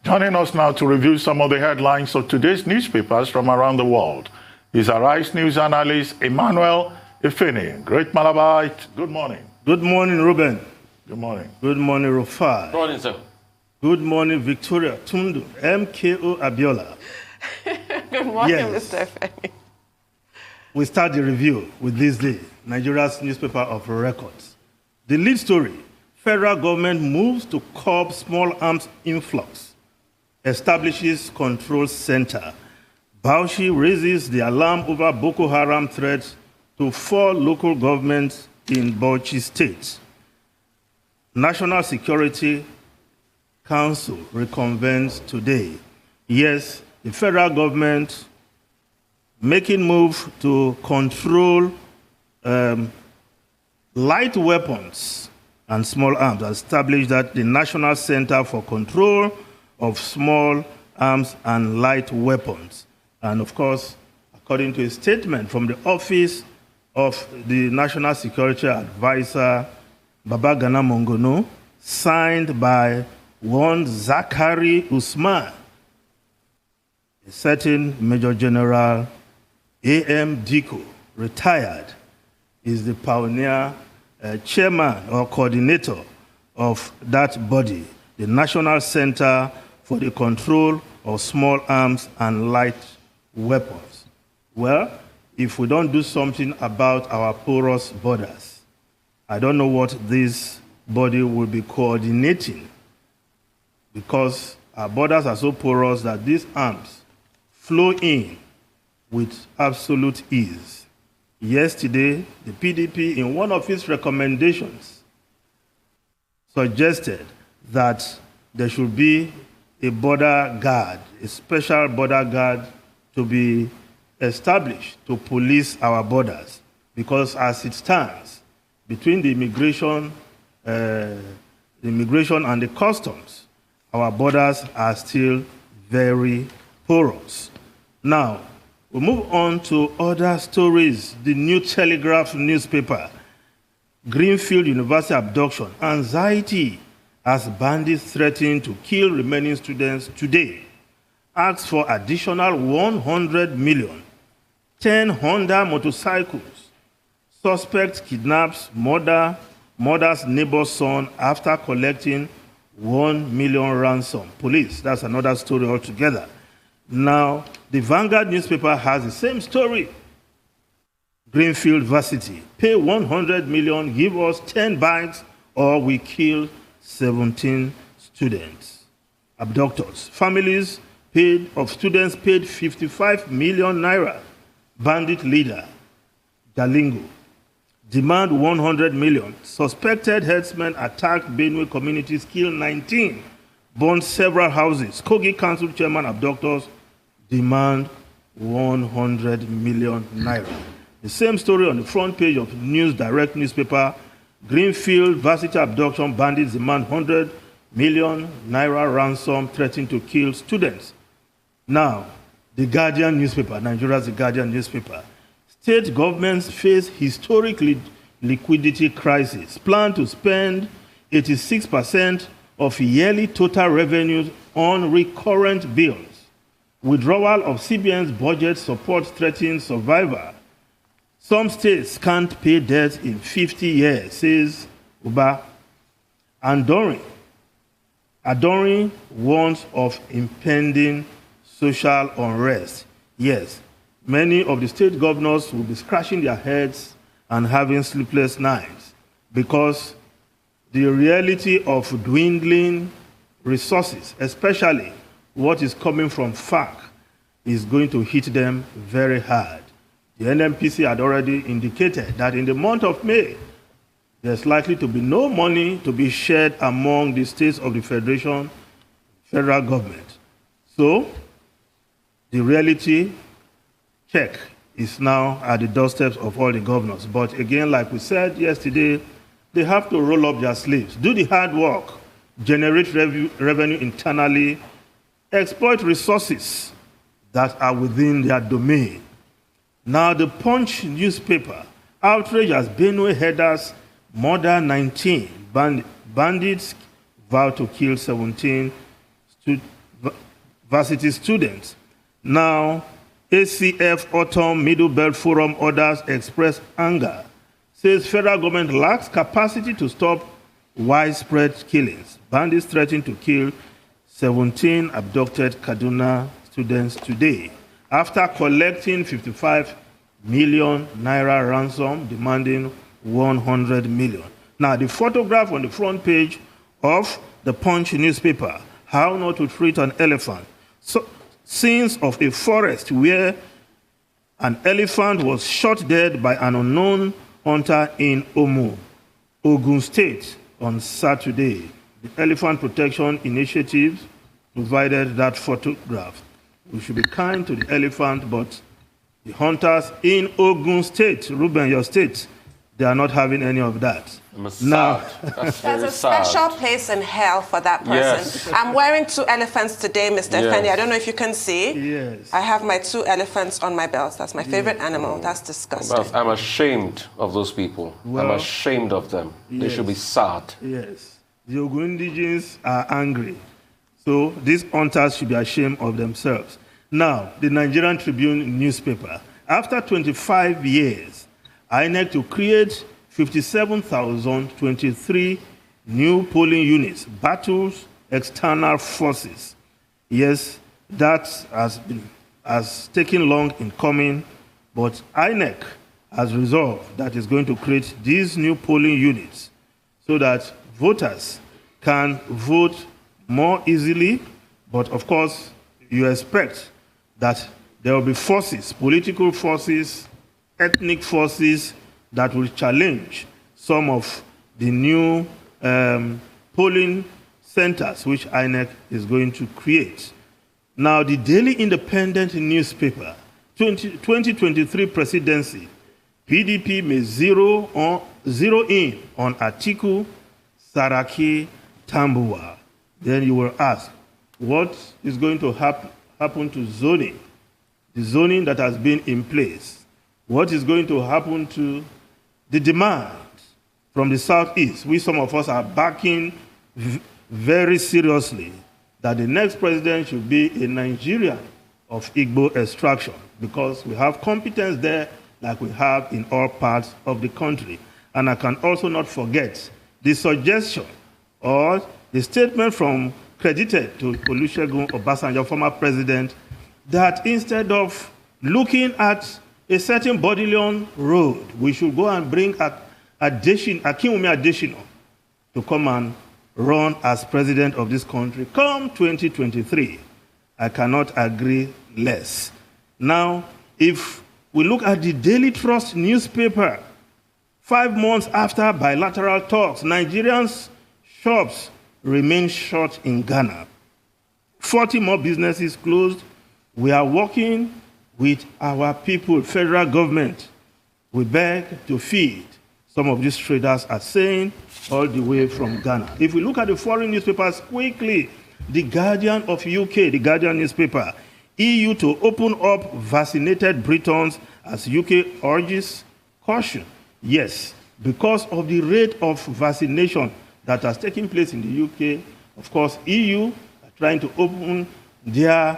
Joining us now to review some of the headlines of today's newspapers from around the world is Arise News analyst Emmanuel Ifeni. Great Malabite, good morning. Good morning, Ruben. Good morning. Good morning, Rufai. Good morning, sir. Good morning, Victoria Tundu, MKO Abiola. Good morning, Yes. Mr. Ifeni. We start the review with this day, Nigeria's newspaper of records. The lead story, federal government moves to curb small arms influx, establishes control center. Bauchi raises the alarm over Boko Haram threat to 4 local governments in Bauchi State. National Security Council reconvenes today. Yes, the federal government making move to control light weapons and small arms, established that the National Center for Control of Small Arms and Light Weapons. And of course, according to a statement from the office of the National Security Advisor, Babagana Mongono, signed by one Zachary Usman, a certain Major General A.M. Diko, retired, is the pioneer chairman or coordinator of that body, the National Center for the Control of Small Arms and Light Weapons. Well, if we don't do something about our porous borders, I don't know what this body will be coordinating, because our borders are so porous that these arms flow in with absolute ease. Yesterday, the PDP, in one of its recommendations, suggested that there should be a border guard, a special border guard to be established to police our borders, because as it stands, between the immigration and the customs, our borders are still very porous. Now, we move on to other stories. The New Telegraph newspaper, Greenfield University abduction, anxiety as bandits threaten to kill remaining students today. Asks for additional 100 million. 10 Honda motorcycles. Suspect kidnaps mother's neighbor's son after collecting 1 million ransom. Police, that's another story altogether. Now, the Vanguard newspaper has the same story. Greenfield Varsity, pay 100 million, give us 10 bikes, or we kill 17 students. Abductors, families of students paid 55 million naira. Bandit leader, Galingo, demand 100 million. Suspected herdsmen attacked Benue communities, killed 19, burned several houses. Kogi Council chairman abductors demand 100 million naira. The same story on the front page of News Direct newspaper. Greenfield Varsity abduction, bandits demand 100 million naira ransom, threatening to kill students. Now, the Guardian newspaper, Nigeria's The Guardian newspaper. State governments face historic liquidity crisis. Plan to spend 86% of yearly total revenues on recurrent bills. Withdrawal of CBN's budget support threatens survival. Some states can't pay debt in 50 years, says Uba. Adoring warns of impending social unrest. Yes, many of the state governors will be scratching their heads and having sleepless nights, because the reality of dwindling resources, especially what is coming from FARC, is going to hit them very hard. The NMPC had already indicated that in the month of May, there's likely to be no money to be shared among the states of the federal government. So, the reality check is now at the doorsteps of all the governors. But again, like we said yesterday, they have to roll up their sleeves, do the hard work, generate revenue internally, exploit resources that are within their domain. Now, the Punch newspaper, outrage as Benue headers murder 19, bandits vow to kill 17 varsity students. Now, ACF Autumn Middle Belt Forum orders express anger, says federal government lacks capacity to stop widespread killings. Bandits threaten to kill 17 abducted Kaduna students today after collecting 55 million naira ransom, demanding 100 million. Now, the photograph on the front page of the Punch newspaper, how not to treat an elephant. So, scenes of a forest where an elephant was shot dead by an unknown hunter in Omu, Ogun State, on Saturday. The Elephant Protection Initiative provided that photograph. We should be kind to the elephant, but the hunters in Ogun State, Ruben, your state, they are not having any of that. Now, there's a special place in hell for that person. Yes. I'm wearing 2 elephants today, Mr. Yes. Fendi. I don't know if you can see. Yes. I have my 2 elephants on my belt. That's my favorite animal. That's disgusting. I'm ashamed of those people. Well, I'm ashamed of them. They yes. should be sad. Yes. The Ogun indigenes are angry. So these hunters should be ashamed of themselves. Now, the Nigerian Tribune newspaper. After 25 years, INEC to create 57,023 new polling units, battles external forces. Yes, that has taken long in coming, but INEC has resolved that it's going to create these new polling units so that voters can vote more easily. But of course, you expect that there will be forces, political forces, ethnic forces, that will challenge some of the new polling centers which INEC is going to create. Now, the Daily Independent newspaper, 2023 presidency, PDP may zero in on Atiku, Saraki, Tambuwa. Then you will ask, what is going to happen to zoning? The zoning that has been in place. What is going to happen to the demand from the Southeast? Some of us are backing very seriously that the next president should be a Nigerian of Igbo extraction, because we have competence there like we have in all parts of the country. And I can also not forget the suggestion or the statement credited to Olusegun Obasanjo, former president, that instead of looking at a certain Bodilion road, we should go and bring Akinwumi Adesina to come and run as president of this country come 2023. I cannot agree less. Now, if we look at the Daily Trust newspaper, 5 months after bilateral talks, Nigerians' shops remain shut in Ghana. 40 more businesses closed. We are working with our people, federal government. We beg to feed. Some of these traders are saying all the way from Ghana. If we look at the foreign newspapers quickly, The Guardian of UK, the Guardian newspaper, EU to open up vaccinated Britons as UK urges caution. Yes, because of the rate of vaccination that has taken place in the UK, of course, EU are trying to open their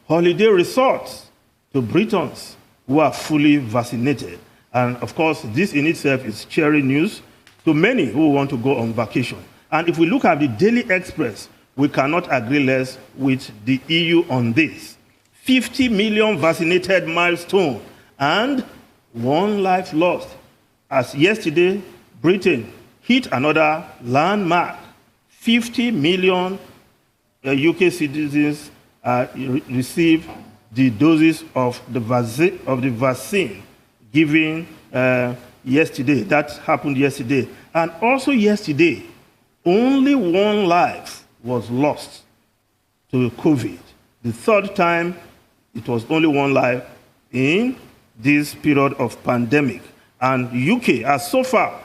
holiday resorts to Britons who are fully vaccinated. And of course, this in itself is cheering news to many who want to go on vacation. And if we look at the Daily Express, we cannot agree less with the EU on this. 50 million vaccinated milestone and 1 life lost. As yesterday, Britain hit another landmark. 50 million UK citizens received the doses of the vaccine given yesterday. That happened yesterday. And also yesterday, only 1 life was lost to COVID. The third time, it was only 1 life in this period of pandemic. And UK has so far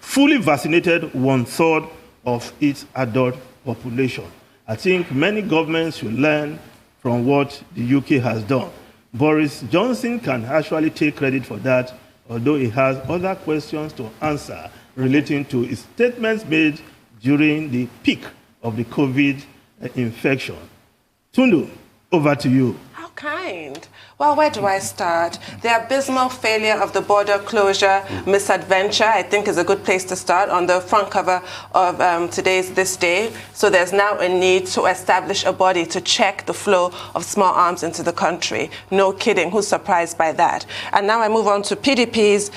fully vaccinated 1/3 of its adult population. I think many governments should learn from what the UK has done. Boris Johnson can actually take credit for that, although he has other questions to answer relating to his statements made during the peak of the COVID infection. Tundu, over to you. How kind. Well, where do I start? The abysmal failure of the border closure misadventure, I think, is a good place to start on the front cover of today's This Day. So there's now a need to establish a body to check the flow of small arms into the country. No kidding. Who's surprised by that? And now I move on to PDP's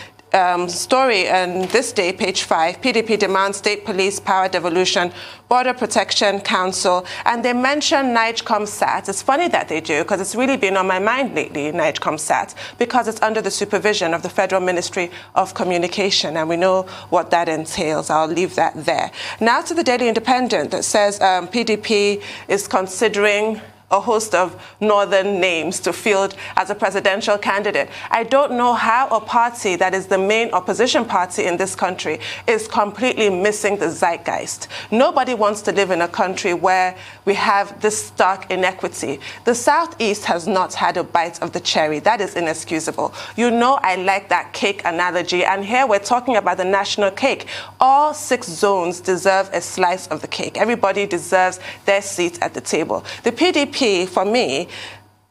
story, and This Day, page 5, PDP demands state police power devolution, Border Protection Council, and they mention NIGECOMSAT. It's funny that they do, because it's really been on my mind lately, NIGECOMSAT, because it's under the supervision of the Federal Ministry of Communication, and we know what that entails. I'll leave that there. Now to the Daily Independent that says PDP is considering a host of northern names to field as a presidential candidate. I don't know how a party that is the main opposition party in this country is completely missing the zeitgeist. Nobody wants to live in a country where we have this stark inequity. The Southeast has not had a bite of the cherry. That is inexcusable. You know I like that cake analogy, and here we're talking about the national cake. All 6 zones deserve a slice of the cake. Everybody deserves their seat at the table. The PDP, for me,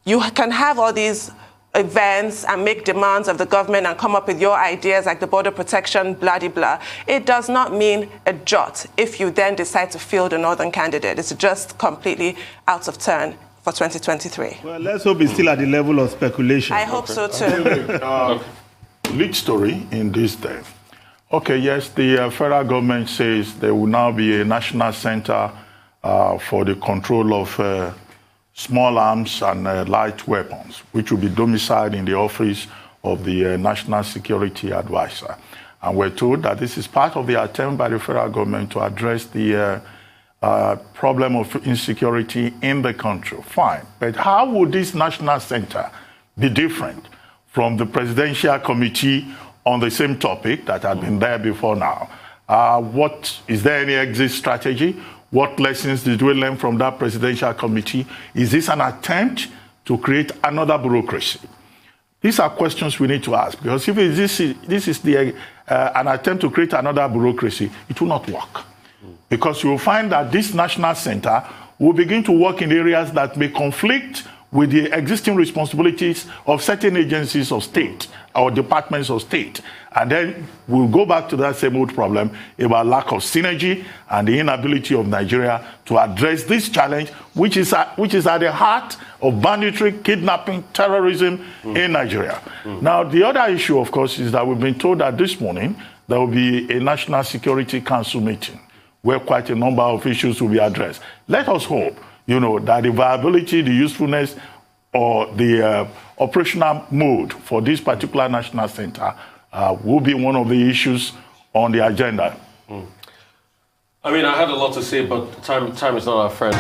you can have all these events and make demands of the government and come up with your ideas like the border protection, blah, blah, blah. It does not mean a jot if you then decide to field a northern candidate. It's just completely out of turn for 2023. Well, let's hope it's still at the level of speculation. I hope so too. Lead story in This Day. Okay, yes, the federal government says there will now be a national center for the control of small arms and light weapons, which will be domiciled in the office of the National Security Advisor. And we're told that this is part of the attempt by the federal government to address the problem of insecurity in the country. Fine. But how would this national center be different from the Presidential Committee on the same topic that had been there before now? Is there any exit strategy? What lessons did we learn from that Presidential Committee? Is this an attempt to create another bureaucracy? These are questions we need to ask, because if this is an attempt to create another bureaucracy, it will not work. Because you will find that this national center will begin to work in areas that may conflict with the existing responsibilities of certain agencies of state or departments of state. And then we'll go back to that same old problem about lack of synergy and the inability of Nigeria to address this challenge, which is at the heart of banditry, kidnapping, terrorism in Nigeria. Now, the other issue, of course, is that we've been told that this morning there will be a National Security Council meeting where quite a number of issues will be addressed. Let us hope, that the viability, the usefulness, or the operational mode for this particular national center will be one of the issues on the agenda. I mean, I had a lot to say, but time is not our friend.